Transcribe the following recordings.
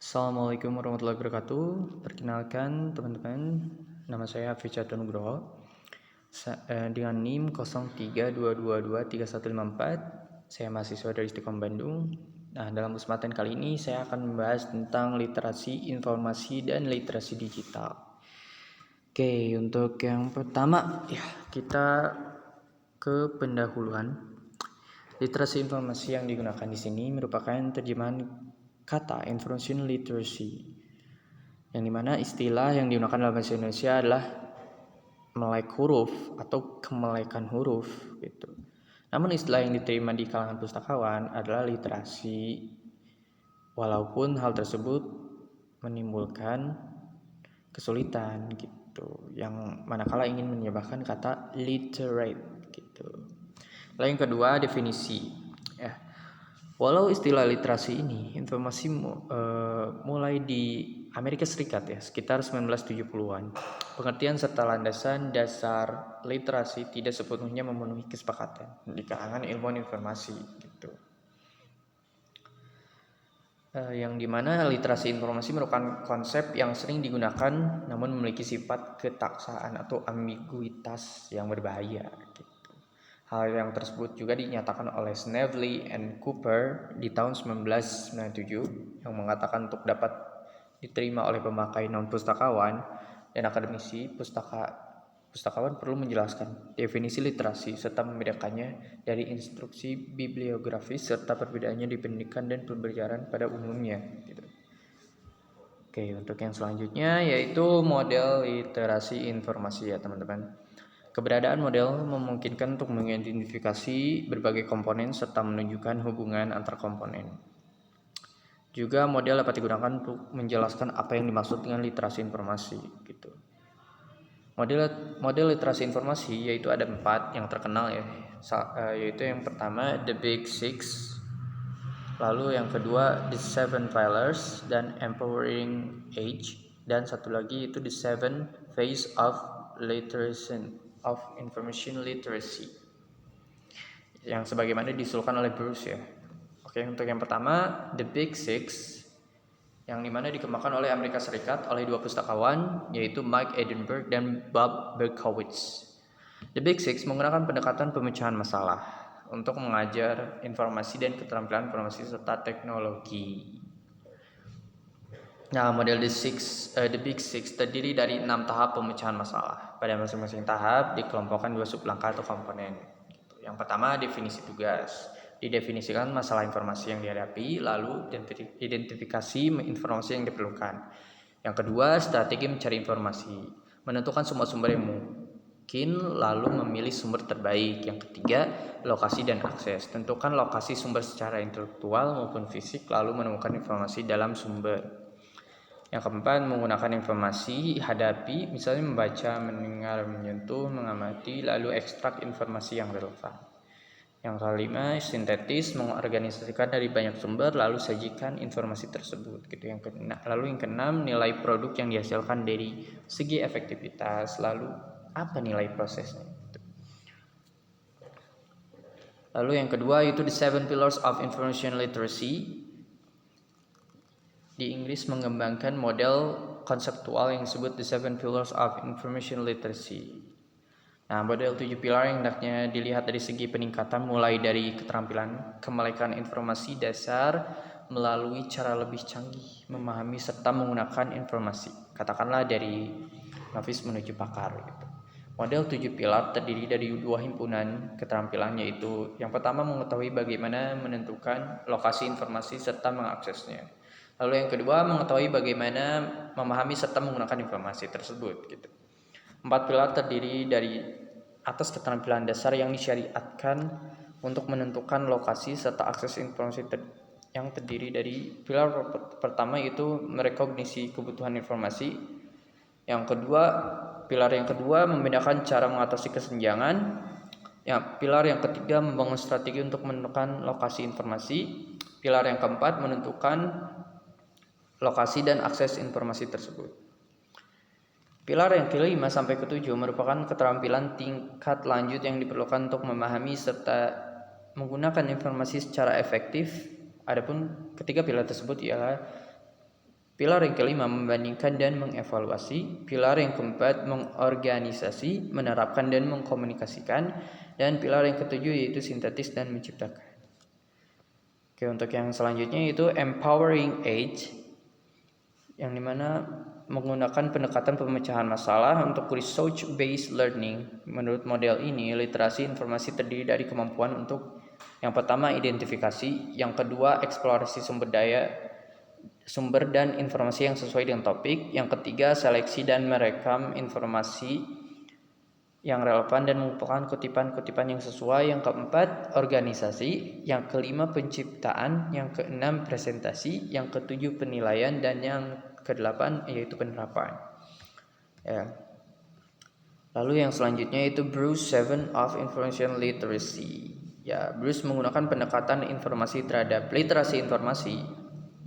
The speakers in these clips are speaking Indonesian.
Assalamualaikum warahmatullahi wabarakatuh. Perkenalkan teman-teman, nama saya Ficat Nugroho. Dengan NIM 0322231154, saya mahasiswa dari Istiqomah Bandung. Nah, dalam kesempatan kali ini saya akan membahas tentang literasi informasi dan literasi digital. Oke, untuk yang pertama ya kita ke pendahuluan. Literasi informasi yang digunakan di sini merupakan terjemahan kata information literacy, yang dimana istilah yang digunakan dalam bahasa Indonesia adalah melek huruf atau kemelekan huruf gitu. Namun istilah yang diterima di kalangan pustakawan adalah literasi, walaupun hal tersebut menimbulkan kesulitan gitu, yang manakala ingin menyebabkan kata literate gitu. Lalu yang kedua, definisi. Ya, walau istilah literasi ini informasi mulai di Amerika Serikat ya sekitar 1970-an. Pengertian serta landasan dasar literasi tidak sepenuhnya memenuhi kesepakatan di kalangan ilmuwan informasi gitu. Yang dimana literasi informasi merupakan konsep yang sering digunakan namun memiliki sifat ketaksaan atau ambiguitas yang berbahaya gitu. Hal yang tersebut juga dinyatakan oleh Snavely and Cooper di tahun 1997 yang mengatakan untuk dapat diterima oleh pemakai non-pustakawan dan akademisi, pustakawan perlu menjelaskan definisi literasi serta membedakannya dari instruksi bibliografis serta perbedaannya di pendidikan dan pembelajaran pada umumnya gitu. Oke, untuk yang selanjutnya yaitu model literasi informasi ya teman-teman. Keberadaan model memungkinkan untuk mengidentifikasi berbagai komponen serta menunjukkan hubungan antar komponen. Juga model dapat digunakan untuk menjelaskan apa yang dimaksud dengan literasi informasi gitu. Model literasi informasi yaitu ada 4 yang terkenal ya, yaitu yang pertama The Big Six, lalu yang kedua The Seven Pillars dan Empowering Age, dan satu lagi itu The Seven Phase of Information Literacy, yang sebagaimana disusulkan oleh Bruce ya. Oke, untuk yang pertama The Big Six, yang dimana dikembangkan oleh Amerika Serikat oleh 2 pustakawan yaitu Mike Edinburgh dan Bob Berkowitz. The Big Six menggunakan pendekatan pemecahan masalah untuk mengajar informasi dan keterampilan informasi serta teknologi. Nah, model The Big Six terdiri dari 6 tahap pemecahan masalah. Pada masing-masing tahap dikelompokkan 2 sublangkah atau komponen. Yang pertama, definisi tugas. Didefinisikan masalah informasi yang dihadapi, lalu identifikasi informasi yang diperlukan. Yang kedua, strategi mencari informasi. Menentukan semua sumber yang mungkin, lalu memilih sumber terbaik. Yang ketiga, lokasi dan akses. Tentukan lokasi sumber secara intelektual maupun fisik, lalu menemukan informasi dalam sumber. Yang keempat, menggunakan informasi hadapi, misalnya membaca, mendengar, menyentuh, mengamati, lalu ekstrak informasi yang relevan. Yang kelima, sintetis, mengorganisasikan dari banyak sumber lalu sajikan informasi tersebut gitu. Lalu yang keenam, nilai produk yang dihasilkan dari segi efektivitas, lalu apa nilai prosesnya. Lalu yang kedua itu The Seven Pillars of Information Literacy. Di Inggris mengembangkan model konseptual yang disebut The Seven Pillars of Information Literacy. Nah, model 7 pilar yang hendaknya dilihat dari segi peningkatan mulai dari keterampilan kemelekan informasi dasar melalui cara lebih canggih memahami serta menggunakan informasi. Katakanlah dari novice menuju pakar gitu. Model 7 pilar terdiri dari 2 himpunan keterampilan, yaitu yang pertama mengetahui bagaimana menentukan lokasi informasi serta mengaksesnya. Lalu yang kedua mengetahui bagaimana memahami serta menggunakan informasi tersebut gitu. 4 pilar terdiri dari atas keterampilan dasar yang disyariatkan untuk menentukan lokasi serta akses informasi yang terdiri dari pilar pertama yaitu merekognisi kebutuhan informasi. Yang kedua, pilar yang kedua membedakan cara mengatasi kesenjangan. Pilar yang ketiga membangun strategi untuk menentukan lokasi informasi. Pilar yang keempat menentukan lokasi dan akses informasi tersebut. Pilar yang kelima sampai ketujuh merupakan keterampilan tingkat lanjut yang diperlukan untuk memahami serta menggunakan informasi secara efektif. Adapun ketiga pilar tersebut ialah Pilar yang kelima, membandingkan dan mengevaluasi. Pilar yang keempat, mengorganisasi, menerapkan dan mengkomunikasikan. Dan pilar yang ketujuh yaitu sintetis dan menciptakan. Oke, untuk yang selanjutnya itu empowering age, yang dimana menggunakan pendekatan pemecahan masalah untuk research based learning. Menurut model ini, literasi informasi terdiri dari kemampuan untuk yang pertama identifikasi, yang kedua eksplorasi sumber dan informasi yang sesuai dengan topik, yang ketiga seleksi dan merekam informasi yang relevan dan mengumpulkan kutipan-kutipan yang sesuai, yang keempat organisasi, yang kelima penciptaan, yang keenam presentasi, yang ketujuh penilaian, dan yang kedelapan yaitu penerapan. Ya. Lalu yang selanjutnya itu Bruce 7 of Information Literacy. Ya, Bruce menggunakan pendekatan informasi terhadap literasi informasi,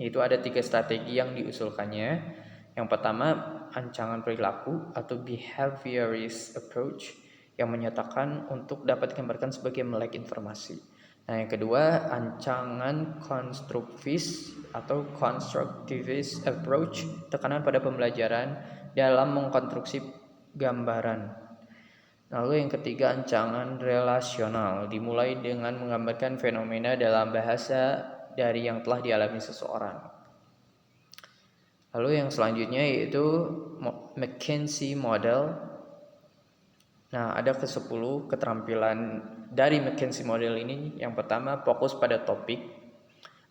yaitu ada 3 strategi yang diusulkannya. Yang pertama, ancaman perilaku atau behaviorist approach yang menyatakan untuk dapat digambarkan sebagai melek informasi. Nah, yang kedua, ancaman konstruktivis atau constructivist approach, tekanan pada pembelajaran dalam mengkonstruksi gambaran. Lalu yang ketiga, ancaman relasional, dimulai dengan menggambarkan fenomena dalam bahasa dari yang telah dialami seseorang. Lalu yang selanjutnya yaitu McKinsey Model. Nah, ada ke-10 keterampilan dari McKinsey Model ini. Yang pertama, fokus pada topik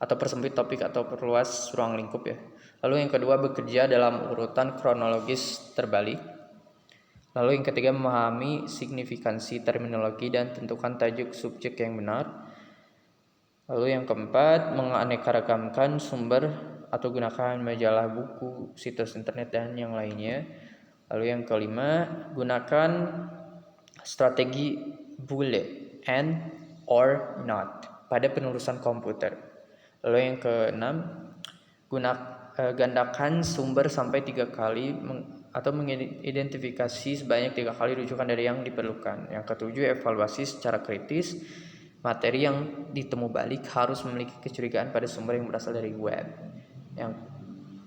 atau persempit topik atau perluas ruang lingkup ya. Lalu yang kedua, bekerja dalam urutan kronologis terbalik. Lalu yang ketiga, memahami signifikansi terminologi dan tentukan tajuk subjek yang benar. Lalu yang keempat, menganeka-ragamkan sumber atau gunakan majalah, buku, situs internet, dan yang lainnya. Lalu yang kelima, gunakan strategi bullet and or not pada penulisan komputer. Lalu yang keenam, gandakan sumber sampai 3 kali atau mengidentifikasi sebanyak 3 kali rujukan dari yang diperlukan. Yang ketujuh, evaluasi secara kritis. Materi yang ditemu balik harus memiliki kecurigaan pada sumber yang berasal dari web.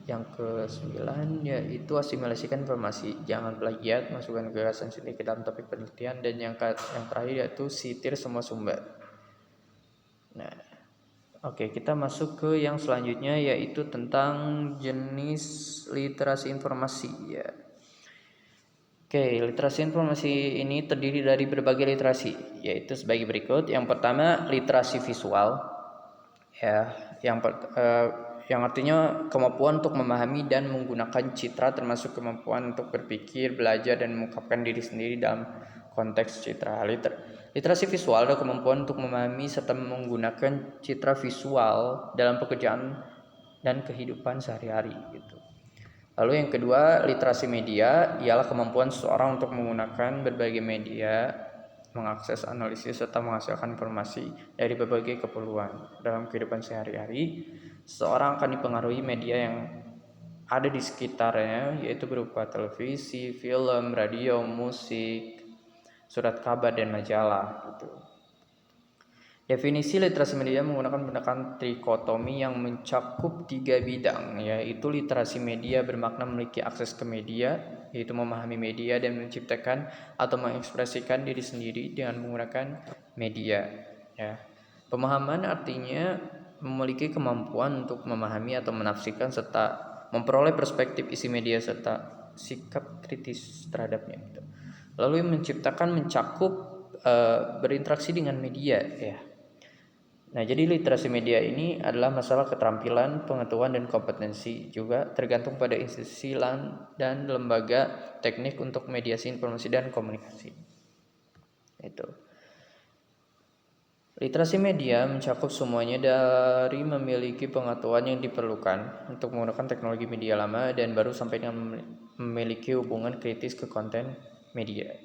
Yang ke-9 yaitu asimilasikan informasi, jangan plagiat, masukkan gagasan sendiri ke dalam topik penelitian. Dan yang terakhir yaitu sitir semua sumber. Nah, oke, kita masuk ke yang selanjutnya yaitu tentang jenis literasi informasi ya. Oke, literasi informasi ini terdiri dari berbagai literasi, yaitu sebagai berikut. Yang pertama, literasi visual, ya, yang artinya kemampuan untuk memahami dan menggunakan citra, termasuk kemampuan untuk berpikir, belajar, dan mengungkapkan diri sendiri dalam konteks citra. Literasi visual adalah kemampuan untuk memahami serta menggunakan citra visual dalam pekerjaan dan kehidupan sehari-hari gitu. Lalu yang kedua, literasi media ialah kemampuan seseorang untuk menggunakan berbagai media, mengakses, analisis, serta menghasilkan informasi dari berbagai keperluan dalam kehidupan sehari-hari. Seseorang akan dipengaruhi media yang ada di sekitarnya, yaitu berupa televisi, film, radio, musik, surat kabar, dan majalah gitu. Definisi literasi media menggunakan pendekatan trikotomi yang mencakup 3 bidang, yaitu literasi media bermakna memiliki akses ke media, yaitu memahami media dan menciptakan atau mengekspresikan diri sendiri dengan menggunakan media. Ya. Pemahaman artinya memiliki kemampuan untuk memahami atau menafsirkan serta memperoleh perspektif isi media serta sikap kritis terhadapnya. Gitu. Lalu yang menciptakan mencakup berinteraksi dengan media ya. Nah, jadi literasi media ini adalah masalah keterampilan, pengetahuan, dan kompetensi, juga tergantung pada institusi dan lembaga teknik untuk mediasi informasi dan komunikasi. Itu. Literasi media mencakup semuanya dari memiliki pengetahuan yang diperlukan untuk menggunakan teknologi media lama dan baru sampai dengan memiliki hubungan kritis ke konten media.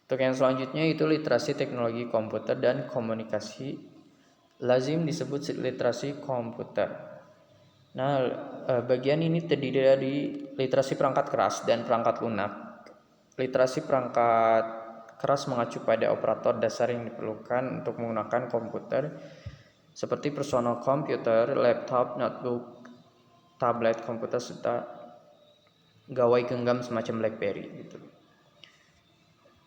Untuk yang selanjutnya itu literasi teknologi komputer dan komunikasi, lazim disebut literasi komputer. Nah, bagian ini terdiri dari literasi perangkat keras dan perangkat lunak. Literasi perangkat keras mengacu pada operator dasar yang diperlukan untuk menggunakan komputer seperti personal computer, laptop, notebook, tablet, komputer, serta gawai genggam semacam BlackBerry gitu.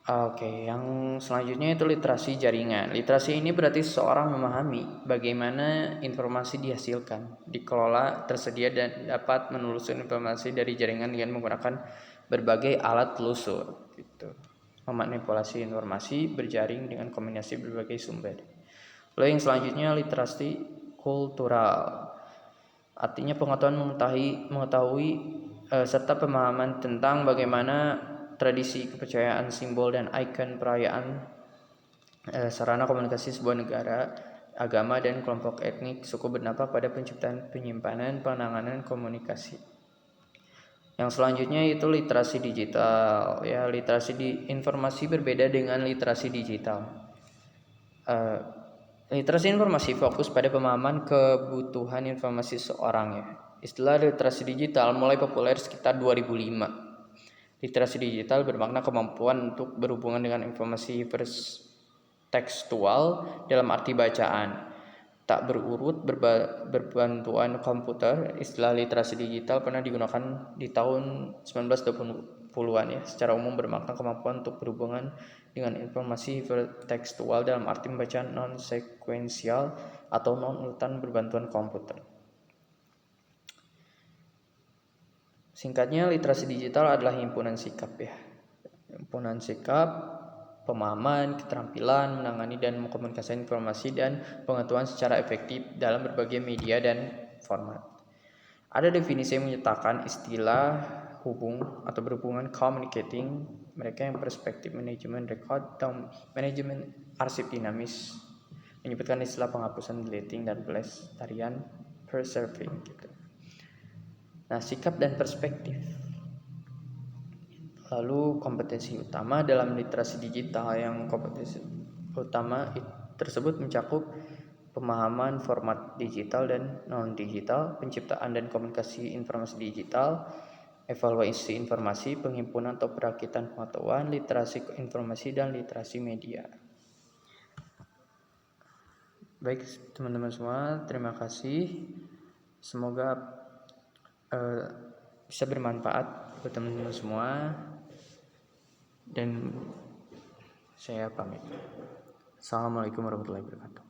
Oke, yang selanjutnya itu literasi jaringan. Literasi ini berarti seseorang memahami bagaimana informasi dihasilkan, dikelola, tersedia, dan dapat menelusuri informasi dari jaringan dengan menggunakan berbagai alat telusur. Gitu. Memanipulasi informasi berjaring dengan kombinasi berbagai sumber. Lalu yang selanjutnya literasi kultural. Artinya pengetahuan mengetahui serta pemahaman tentang bagaimana tradisi, kepercayaan, simbol, dan ikon perayaan, sarana komunikasi sebuah negara, agama, dan kelompok etnik suku berdampak pada penciptaan, penyimpanan, penanganan komunikasi. Yang selanjutnya itu literasi digital. Ya, literasi di informasi berbeda dengan literasi digital. Literasi informasi fokus pada pemahaman kebutuhan informasi seorang ya. Istilah literasi digital mulai populer sekitar 2005. Literasi digital bermakna kemampuan untuk berhubungan dengan informasi tekstual dalam arti bacaan, tak berurut, berbantuan komputer. Istilah literasi digital pernah digunakan di tahun 1920-an ya. Secara umum bermakna kemampuan untuk berhubungan dengan informasi tekstual dalam arti pembacaan non-sekuensial atau non-urutan berbantuan komputer. Singkatnya, literasi digital adalah himpunan sikap ya. Himpunan sikap, pemahaman, keterampilan menangani dan mengkomunikasikan informasi dan pengetahuan secara efektif dalam berbagai media dan format. Ada definisi yang menyatakan istilah hubung atau berhubungan communicating mereka yang perspektif manajemen record dan manajemen arsip dinamis menyebutkan istilah penghapusan, deleting, dan pelestarian preserving gitu. Nah, sikap dan perspektif. Lalu kompetensi utama dalam literasi digital, yang kompetensi utama tersebut mencakup pemahaman format digital dan non-digital, penciptaan dan komunikasi informasi digital, evaluasi informasi, penghimpunan atau perakitan pengetahuan, literasi informasi, dan literasi media. Baik teman-teman semua, terima kasih. Semoga bisa bermanfaat buat teman-teman semua, dan saya pamit. Assalamualaikum warahmatullahi wabarakatuh.